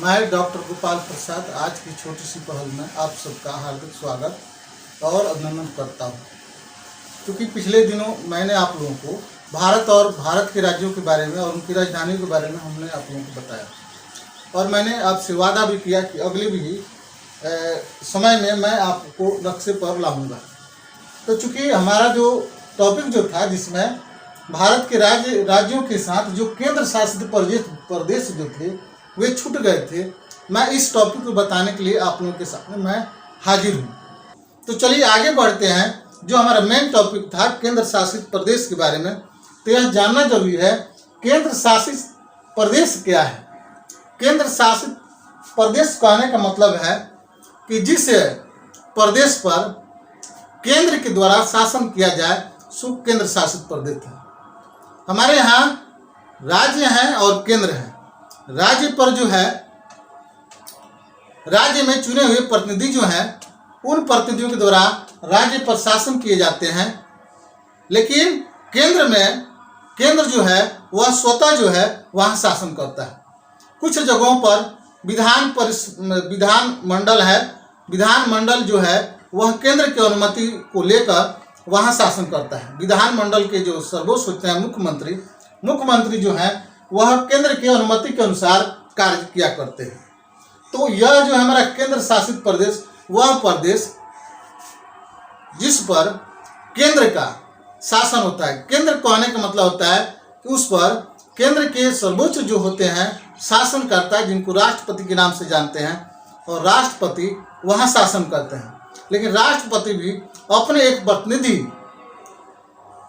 मैं डॉक्टर गोपाल प्रसाद आज की छोटी सी पहल में आप सबका हार्दिक स्वागत और अभिनंदन करता हूँ। क्योंकि पिछले दिनों मैंने आप लोगों को भारत और भारत के राज्यों के बारे में और उनकी राजधानी के बारे में हमने आप लोगों को बताया और मैंने आपसे वादा भी किया कि अगले भी समय में मैं आपको नक्शे पर लाऊंगा। तो चूँकि हमारा जो टॉपिक जो था जिसमें भारत के राज्यों के साथ जो केंद्र शासित प्रदेश जो थे वे छूट गए थे, मैं इस टॉपिक को बताने के लिए आप लोगों के सामने मैं हाजिर हूँ। तो चलिए आगे बढ़ते हैं। जो हमारा मेन टॉपिक था केंद्र शासित प्रदेश के बारे में, तो यह जानना जरूरी है केंद्र शासित प्रदेश क्या है। केंद्र शासित प्रदेश कहने का मतलब है कि जिस प्रदेश पर केंद्र के द्वारा शासन किया जाए सो केंद्र शासित प्रदेश है। हमारे यहाँ राज्य हैं और केंद्र है। राज्य पर जो है राज्य में चुने हुए प्रतिनिधि जो हैं उन प्रतिनिधियों के द्वारा राज्य पर शासन किए जाते हैं, लेकिन केंद्र में केंद्र जो है वह स्वतः जो है वहाँ शासन करता है। कुछ जगहों पर विधान मंडल है। विधान मंडल जो है वह केंद्र की अनुमति को लेकर वहाँ शासन करता है। विधान मंडल के जो सर्वोच्च होते हैं मुख्यमंत्री जो है वह केंद्र की अनुमति के अनुसार कार्य किया करते हैं। तो यह जो है हमारा केंद्र शासित प्रदेश वह प्रदेश जिस पर केंद्र का शासन होता है। केंद्र कहने का मतलब होता है कि उस पर केंद्र के सर्वोच्च जो होते हैं शासन करता है, जिनको राष्ट्रपति के नाम से जानते हैं, और राष्ट्रपति वहाँ शासन करते हैं। लेकिन राष्ट्रपति भी अपने एक प्रतिनिधि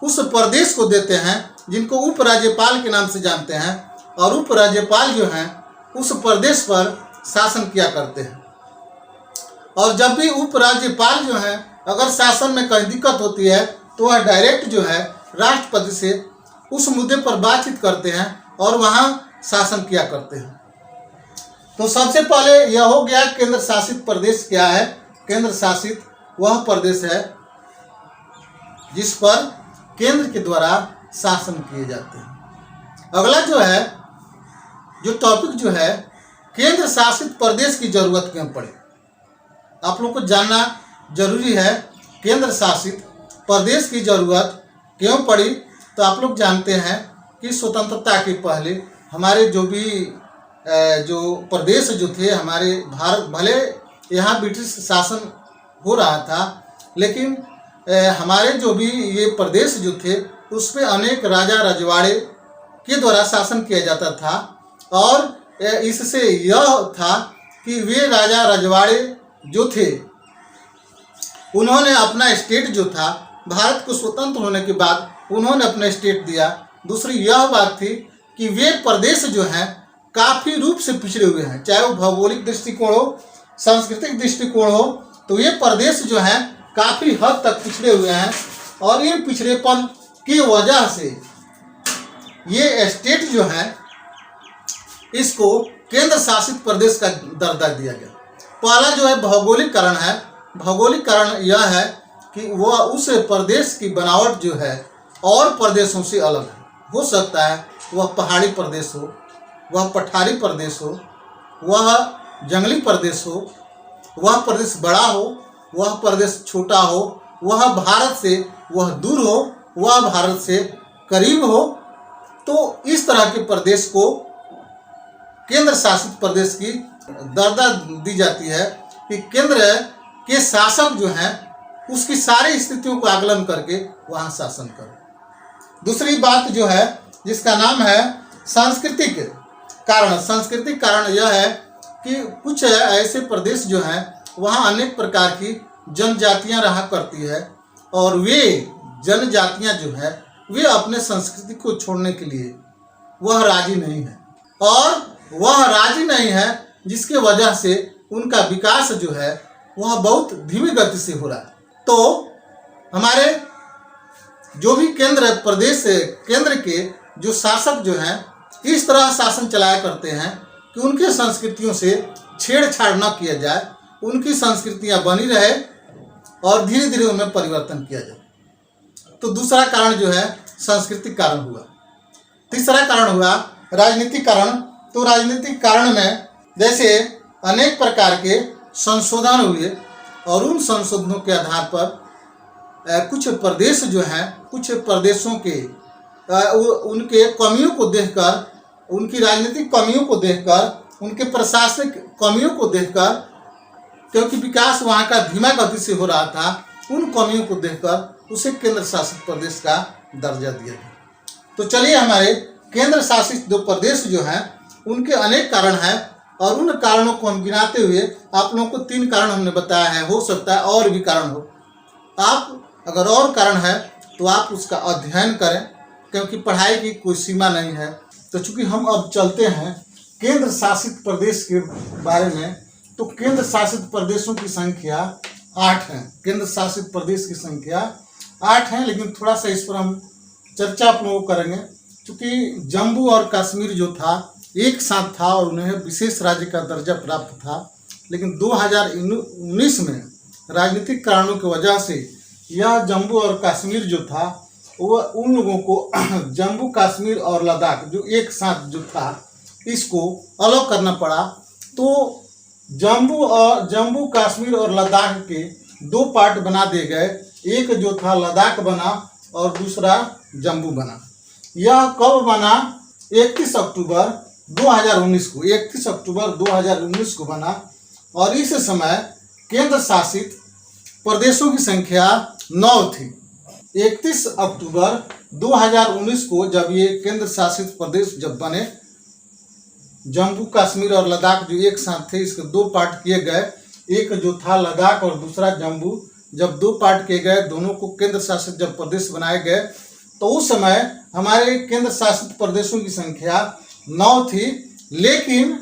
उस प्रदेश को देते हैं जिनको उपराज्यपाल के नाम से जानते हैं, और उपराज्यपाल जो हैं उस प्रदेश पर शासन किया करते हैं। और जब भी उपराज्यपाल जो हैं अगर शासन में कहीं दिक्कत होती है तो वह डायरेक्ट जो है राष्ट्रपति से उस मुद्दे पर बातचीत करते हैं और वहाँ शासन किया करते हैं। तो सबसे पहले यह हो गया केंद्र शासित प्रदेश क्या है। केंद्र शासित वह प्रदेश है जिस पर केंद्र के द्वारा शासन किए जाते हैं। अगला जो टॉपिक जो है केंद्र शासित प्रदेश की जरूरत क्यों पड़े। आप लोग को जानना जरूरी है केंद्र शासित प्रदेश की जरूरत क्यों पड़ी। तो आप लोग जानते हैं कि स्वतंत्रता के पहले हमारे जो प्रदेश जो थे हमारे भारत, भले यहाँ ब्रिटिश शासन हो रहा था, लेकिन हमारे जो भी ये प्रदेश जो थे उसमें अनेक राजा रजवाड़े के द्वारा शासन किया जाता था। और इससे यह था कि वे राजा रजवाड़े जो थे उन्होंने अपना स्टेट जो था भारत को स्वतंत्र होने के बाद उन्होंने अपना स्टेट दिया। दूसरी यह बात थी कि वे प्रदेश जो हैं काफ़ी रूप से पिछड़े हुए हैं, चाहे वो भौगोलिक दृष्टिकोण हो, सांस्कृतिक दृष्टिकोण हो, तो ये प्रदेश जो हैं काफ़ी हद तक पिछड़े हुए हैं। और इन पिछड़ेपन की वजह से ये स्टेट जो है इसको केंद्र शासित प्रदेश का दर्जा दिया गया। पहला जो है भौगोलिक कारण है। भौगोलिक कारण यह है कि वह उस प्रदेश की बनावट जो है और प्रदेशों से अलग है। हो सकता है वह पहाड़ी प्रदेश हो, वह पठारी प्रदेश हो, वह जंगली प्रदेश हो, वह प्रदेश बड़ा हो, वह प्रदेश छोटा हो, वह भारत से वह दूर हो, वह भारत से करीब हो। तो इस तरह के प्रदेश को केंद्र शासित प्रदेश की दर्जा दी जाती है कि केंद्र के शासक जो हैं उसकी सारी स्थितियों को आकलन करके वहाँ शासन करें। दूसरी बात जो है जिसका नाम है सांस्कृतिक कारण। सांस्कृतिक कारण यह है कि कुछ ऐसे प्रदेश जो हैं वहाँ अनेक प्रकार की जनजातियाँ रहा करती है, और वे जनजातियाँ जो है वे अपने संस्कृति को छोड़ने के लिए वह राजी नहीं है, और वह राजी नहीं है जिसके वजह से उनका विकास जो है वह बहुत धीमी गति से हो रहा है। तो हमारे जो भी केंद्र के जो शासक जो हैं इस तरह शासन चलाया करते हैं कि उनके संस्कृतियों से छेड़छाड़ न किया जाए, उनकी संस्कृतियां बनी रहे और धीरे धीरे उनमें परिवर्तन किया जाए। तो दूसरा कारण जो है सांस्कृतिक कारण हुआ। तीसरा कारण हुआ राजनीतिक कारण। तो राजनीतिक कारण में जैसे अनेक प्रकार के संशोधन हुए और उन संशोधनों के आधार पर कुछ प्रदेश जो हैं, कुछ प्रदेशों के उनके कमियों को देखकर, उनकी राजनीतिक कमियों को देखकर, उनके प्रशासनिक कमियों को देखकर, क्योंकि विकास वहाँ का धीमा गति से हो रहा था, उन कमियों को देखकर उसे केंद्र शासित प्रदेश का दर्जा दिया गया। तो चलिए, हमारे केंद्र शासित जो प्रदेश जो हैं उनके अनेक कारण हैं और उन कारणों को हम गिनाते हुए आप लोगों को 3 कारण हमने बताया है। हो सकता है और भी कारण हो। आप अगर और कारण है तो आप उसका अध्ययन करें, क्योंकि पढ़ाई की कोई सीमा नहीं है। तो चूंकि हम अब चलते हैं केंद्र शासित प्रदेश के बारे में, तो केंद्र शासित प्रदेशों की संख्या 8 है। केंद्र शासित प्रदेश की संख्या 8 है, लेकिन थोड़ा सा इस पर हम चर्चा आप लोगों को करेंगे। क्योंकि जम्मू और कश्मीर जो था एक साथ था और उन्हें विशेष राज्य का दर्जा प्राप्त था, लेकिन 2019 में राजनीतिक कारणों की वजह से यह जम्मू और कश्मीर जो था वो उन लोगों को जम्मू कश्मीर और लद्दाख जो एक साथ जो था इसको अलग करना पड़ा। तो जम्मू कश्मीर और लद्दाख के 2 पार्ट बना दिए गए। एक जो था लद्दाख बना और दूसरा जम्मू बना। यह कब बना? 31 अक्टूबर 2019 को। 31 अक्टूबर 2019 को बना और इस समय केंद्र शासित प्रदेशों की संख्या 9 थी। 31 अक्टूबर 2019 को जब ये केंद्र शासित प्रदेश जब बने, जम्मू कश्मीर और लद्दाख जो एक साथ थे, इसके 2 पार्ट किए गए। एक जो था लद्दाख और दूसरा जम्मू, जब 2 पार्ट किए गए, दोनों को केंद्र शासित जब प्रदेश बनाए गए, तो उस समय हमारे केंद्र शासित प्रदेशों की संख्या 9 थी। लेकिन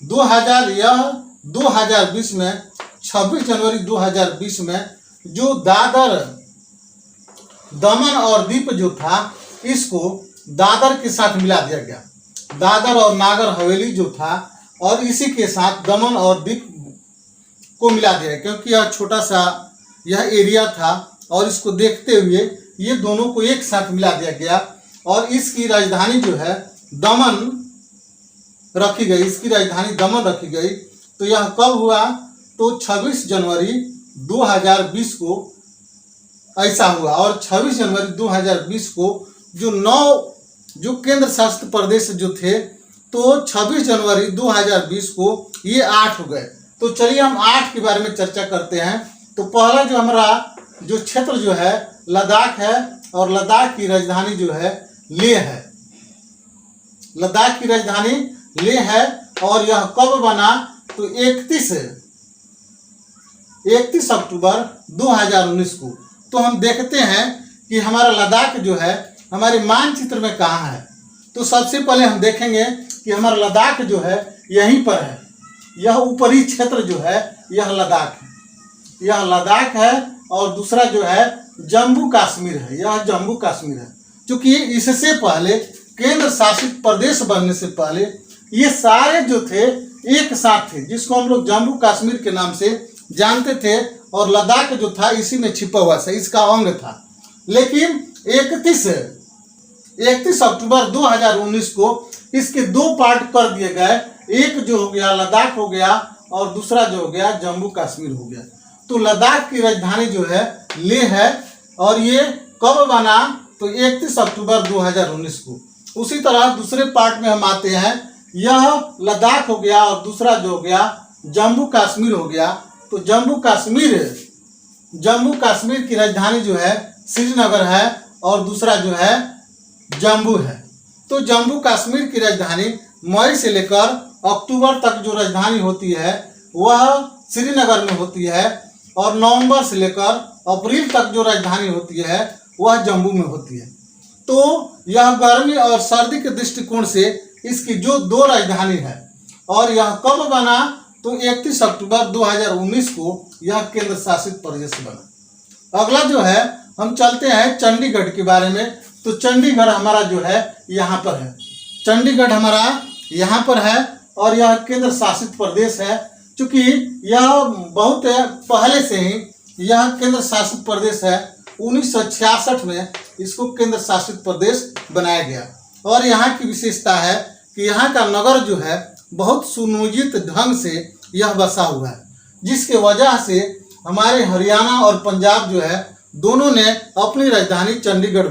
2020 में 26 जनवरी 2020 में जो दादर, दमन और दीप जो था, इसको दादर के साथ मिला दिया गया। दादर और नागर हवेली जो था और इसी के साथ दमन और दीप को मिला दिया, क्योंकि यह छोटा सा यह एरिया था और इसको देखते हुए ये दोनों को एक साथ मिला दिया गया और इसकी राजधानी जो है दमन रखी गई। इसकी राजधानी दमन रखी गई। तो यह कब हुआ? तो 26 जनवरी 2020 को ऐसा हुआ। और 26 जनवरी 2020 को जो 9 जो केंद्र शासित प्रदेश जो थे, तो 26 जनवरी 2020 को ये 8 हो गए। तो चलिए हम 8 के बारे में चर्चा करते हैं। तो पहला जो हमारा जो क्षेत्र जो है लद्दाख है और लद्दाख की राजधानी जो है लेह है। लद्दाख की राजधानी लेह है और यह कब बना? तो 31 अक्टूबर 2019 को। तो हम देखते हैं कि हमारा लद्दाख जो है हमारे मानचित्र में कहाँ है। तो सबसे पहले हम देखेंगे कि हमारा लद्दाख जो है यहीं पर है। यह ऊपरी क्षेत्र जो है यह लद्दाख है। यह लद्दाख है और दूसरा जो है जम्मू कश्मीर है। यह जम्मू कश्मीर है। क्योंकि इससे पहले केंद्र शासित प्रदेश बनने से पहले ये सारे जो थे एक साथ थे, जिसको हम लोग जम्मू कश्मीर के नाम से जानते थे और लद्दाख जो था इसी में छिपा हुआ था, इसका अंग था। लेकिन 31 अक्टूबर 2019 को इसके 2 पार्ट कर दिए गए। एक जो हो गया लद्दाख हो गया और दूसरा जो हो गया जम्मू कश्मीर हो गया। तो लद्दाख की राजधानी जो है लेह है और ये कब बना? तो 31 अक्टूबर 2019 को। उसी तरह दूसरे पार्ट में हम आते हैं। यह लद्दाख हो गया और दूसरा जो हो गया जम्मू कश्मीर हो गया। तो जम्मू कश्मीर की राजधानी जो है श्रीनगर है और दूसरा जो है जम्मू है। तो जम्मू कश्मीर की राजधानी मई से लेकर अक्टूबर तक जो राजधानी होती है वह श्रीनगर में होती है और नवंबर से लेकर अप्रैल तक जो राजधानी होती है वह जम्मू में होती है। तो यह गर्मी और सर्दी के दृष्टिकोण से इसकी जो 2 राजधानी है और यह कब बना? तो 31 अक्टूबर 2019 को यह केंद्र शासित प्रदेश बना। अगला जो है हम चलते हैं चंडीगढ़ के बारे में। तो चंडीगढ़ हमारा जो है यहाँ पर है। चंडीगढ़ हमारा यहाँ पर है और यह केंद्र शासित प्रदेश है। चूँकि यह बहुत पहले से ही यह केंद्र शासित प्रदेश है। 1966 में इसको केंद्र शासित प्रदेश बनाया गया और यहाँ की विशेषता है कि यहाँ का नगर जो है बहुत सुनियोजित ढंग से यह बसा हुआ है, जिसके वजह से हमारे हरियाणा और पंजाब जो है दोनों ने अपनी राजधानी चंडीगढ़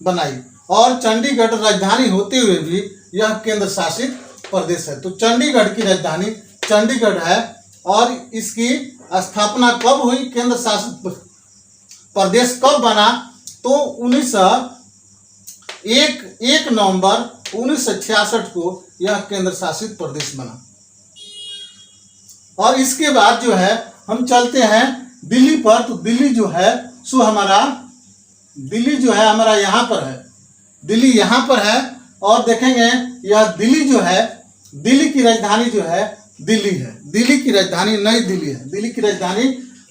बनाई और चंडीगढ़ राजधानी होते हुए भी यह केंद्र शासित प्रदेश है। तो चंडीगढ़ की राजधानी चंडीगढ़ है और इसकी स्थापना कब हुई, केंद्र शासित प्रदेश कब बना, तो 1 नवंबर 1966 को यह केंद्र शासित प्रदेश बना। और इसके बाद जो है हम चलते हैं दिल्ली पर। तो दिल्ली जो है सो दिल्ली जो है हमारा यहाँ पर है, दिल्ली यहाँ पर है और देखेंगे यह दिल्ली जो है, दिल्ली की राजधानी जो है दिल्ली है, दिल्ली की राजधानी नई दिल्ली है, दिल्ली की राजधानी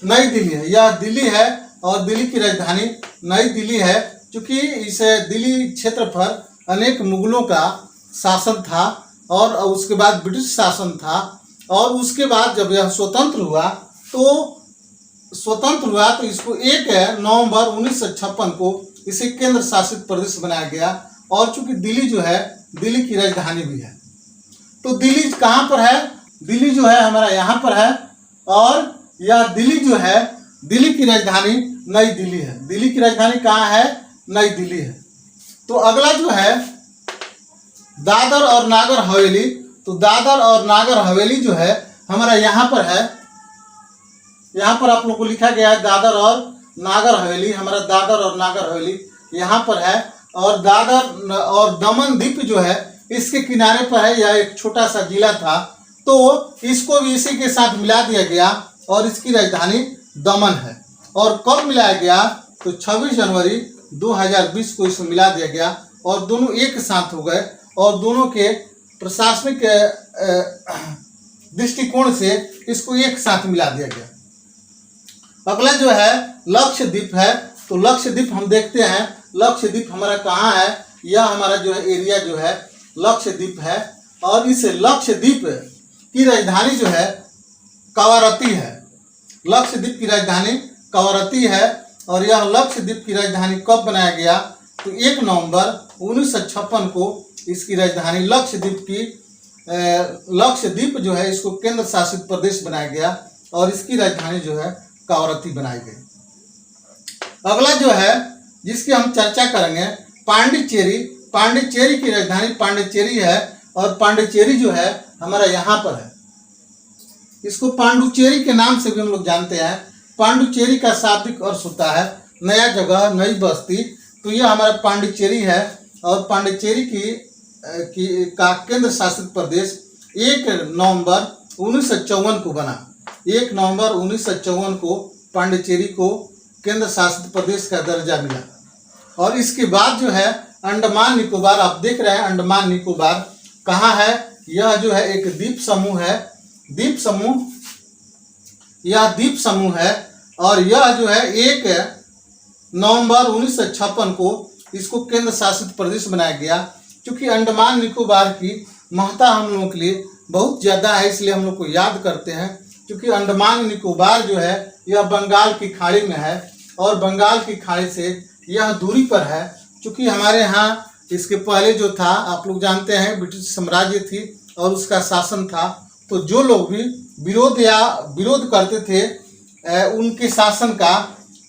नई दिल्ली है, यह दिल्ली है और दिल्ली की राजधानी नई दिल्ली है। चूँकि इस दिल्ली क्षेत्र पर अनेक मुगलों का शासन था और उसके बाद ब्रिटिश शासन था और उसके बाद जब यह स्वतंत्र हुआ तो इसको 1 नवंबर 1956 को इसे केंद्र शासित प्रदेश बनाया गया। और चूंकि दिल्ली जो है दिल्ली की राजधानी भी है, तो दिल्ली कहाँ पर है, दिल्ली जो है हमारा यहाँ पर है और यह दिल्ली जो है दिल्ली की राजधानी नई दिल्ली है, दिल्ली की राजधानी कहाँ है, नई दिल्ली है। तो अगला जो है दादर और नागर हवेली। तो दादर और नागर हवेली जो है हमारा यहाँ पर है, यहाँ पर आप लोग को लिखा गया है दादर और नागर हवेली, हमारा दादर और नागर हवेली यहाँ पर है। और दादर और दमन द्वीप जो है इसके किनारे पर है, यह एक छोटा सा जिला था, तो इसको भी इसी के साथ मिला दिया गया और इसकी राजधानी दमन है। और कब मिलाया गया, तो 26 जनवरी 2020 को इसको मिला दिया गया और दोनों एक साथ हो गए और दोनों के प्रशासनिक दृष्टिकोण से इसको एक साथ मिला दिया गया। अगला जो है लक्षद्वीप है। तो लक्षद्वीप हम देखते हैं, लक्षद्वीप हमारा कहाँ है, यह हमारा जो है एरिया जो है लक्षद्वीप है और इस लक्षद्वीप की राजधानी जो है कवारत्ती है, लक्षद्वीप की राजधानी कवारत्ती है। और यह लक्षद्वीप की राजधानी कब बनाया गया, तो 1 नवंबर 1956 को इसकी राजधानी लक्षद्वीप जो है इसको केंद्र शासित प्रदेश बनाया गया और इसकी राजधानी जो है कवारत्ती बनाई गई। अगला जो है जिसकी हम चर्चा करेंगे पांडिचेरी। पांडिचेरी की राजधानी पांडिचेरी है और पांडिचेरी जो है हमारा यहाँ पर है, इसको पांडुचेरी के नाम से भी हम लोग जानते हैं। पांडुचेरी का शाब्दिक अर्थ होता है नया जगह, नई बस्ती। तो यह हमारा पांडिचेरी है और पांडिचेरी का केंद्र शासित प्रदेश 1 नवंबर 1954 को बना। 1 नवंबर 1954 को पांडिचेरी को केंद्र शासित प्रदेश का दर्जा मिला। और इसके बाद जो है अंडमान निकोबार, आप देख रहे हैं अंडमान निकोबार कहाँ है, यह जो है एक द्वीप समूह है, द्वीप समूह, यह द्वीप समूह है और यह जो है 1 नवंबर 1956 को इसको केंद्र शासित प्रदेश बनाया गया। क्योंकि अंडमान निकोबार की महत्ता हम लोगों के लिए बहुत ज़्यादा है, इसलिए हम लोग को याद करते हैं। क्योंकि अंडमान निकोबार जो है यह बंगाल की खाड़ी में है और बंगाल की खाड़ी से यह दूरी पर है। क्योंकि हमारे यहाँ इसके पहले जो था आप लोग जानते हैं ब्रिटिश साम्राज्य थी और उसका शासन था, तो जो लोग भी विरोध करते थे उनके शासन का,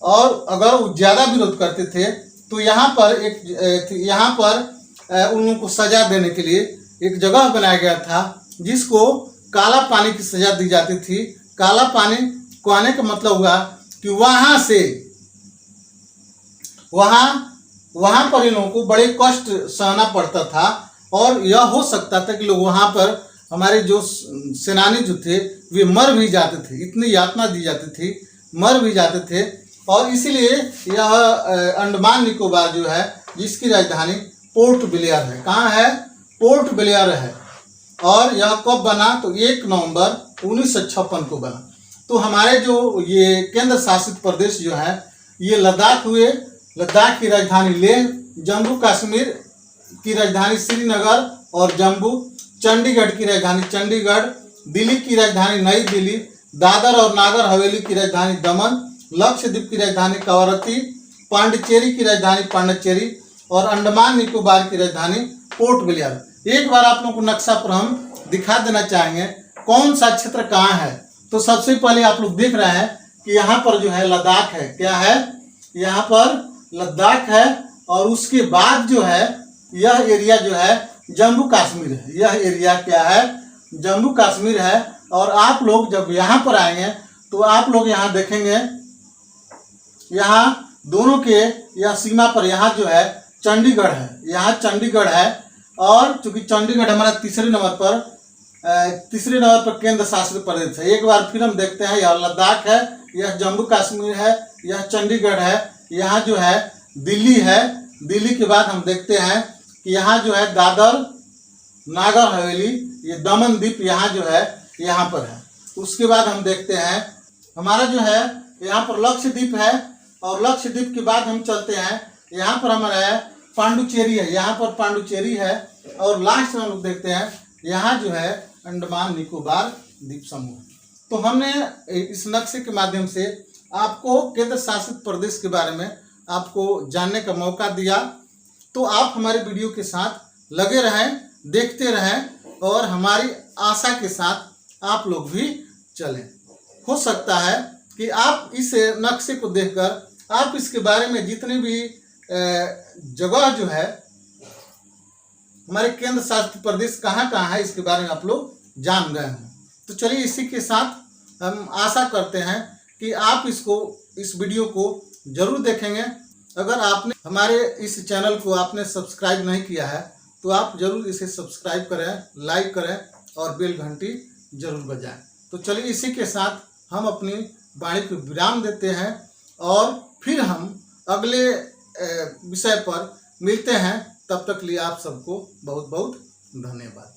और अगर वो ज़्यादा विरोध करते थे तो यहाँ पर उन लोगों को सज़ा देने के लिए एक जगह बनाया गया था जिसको काला पानी की सज़ा दी जाती थी। काला पानी को आने का मतलब हुआ कि वहाँ पर इन लोगों को बड़े कष्ट सहना पड़ता था और यह हो सकता था कि लोग वहाँ पर हमारे जो सेनानी जो थे वे मर भी जाते थे, इतनी यातना दी जाती थी, मर भी जाते थे। और इसीलिए यह अंडमान निकोबार जो है जिसकी राजधानी पोर्ट ब्लेयर है, कहाँ है, पोर्ट ब्लेयर है। और यह कब बना, तो 1 नवंबर 1956 को बना। तो हमारे जो ये केंद्र शासित प्रदेश जो है ये लद्दाख हुए, लद्दाख की राजधानी लेह, जम्मू कश्मीर की राजधानी श्रीनगर और जम्मू, चंडीगढ़ की राजधानी चंडीगढ़, दिल्ली की राजधानी नई दिल्ली, दादर और नागर हवेली की राजधानी दमन, लक्षद्वीप की राजधानी कवारत्ती, पांडिचेरी की राजधानी पांडिचेरी और अंडमान निकोबार की राजधानी पोर्ट ब्लेयर। एक बार आप लोगों को नक्शा पर हम दिखा देना चाहेंगे कौन सा क्षेत्र कहाँ है। तो सबसे पहले आप लोग देख रहे हैं कि यहाँ पर जो है लद्दाख है। क्या है? यहाँ पर लद्दाख है और उसके बाद जो है यह एरिया जो है जम्मू कश्मीर है। यह एरिया क्या है? जम्मू कश्मीर है। और आप लोग जब यहाँ पर आएंगे तो आप लोग यहाँ देखेंगे, यहाँ दोनों के यह सीमा पर यहाँ जो है चंडीगढ़ है। यहाँ चंडीगढ़ है और चूंकि चंडीगढ़ हमारा तीसरे नंबर पर केंद्र शासित प्रदेश है। एक बार फिर हम देखते हैं, यह लद्दाख है, यह जम्मू कश्मीर है, यह चंडीगढ़ है, यहाँ जो है दिल्ली है। दिल्ली के बाद हम देखते हैं कि यहाँ जो है दादर नागर हवेली, ये दमन द्वीप यहाँ जो है यहाँ पर है। उसके बाद हम देखते हैं हमारा जो है यहाँ पर लक्षद्वीप है और लक्षद्वीप के बाद हम चलते हैं, यहाँ पर हमारा है पांडुचेरी है। यहाँ पर पांडुचेरी है और लास्ट में हम लोग देखते हैं यहाँ जो है अंडमान निकोबार द्वीप समूह। तो हमने इस नक्शे के माध्यम से आपको केंद्र शासित प्रदेश के बारे में आपको जानने का मौका दिया। तो आप हमारे वीडियो के साथ लगे रहें, देखते रहें और हमारी आशा के साथ आप लोग भी चलें। हो सकता है कि आप इस नक्शे को देखकर आप इसके बारे में जितने भी जगह जो है हमारे केंद्र शासित प्रदेश कहाँ कहाँ है इसके बारे में आप लोग जान गए हैं। तो चलिए इसी के साथ हम आशा करते हैं कि आप इस वीडियो को जरूर देखेंगे। अगर आपने हमारे इस चैनल को आपने सब्सक्राइब नहीं किया है तो आप जरूर इसे सब्सक्राइब करें, लाइक करें और बेल घंटी जरूर बजाएं। तो चलिए इसी के साथ हम अपनी वाणी को विराम देते हैं और फिर हम अगले विषय पर मिलते हैं। तब तक लिए आप सबको बहुत बहुत धन्यवाद।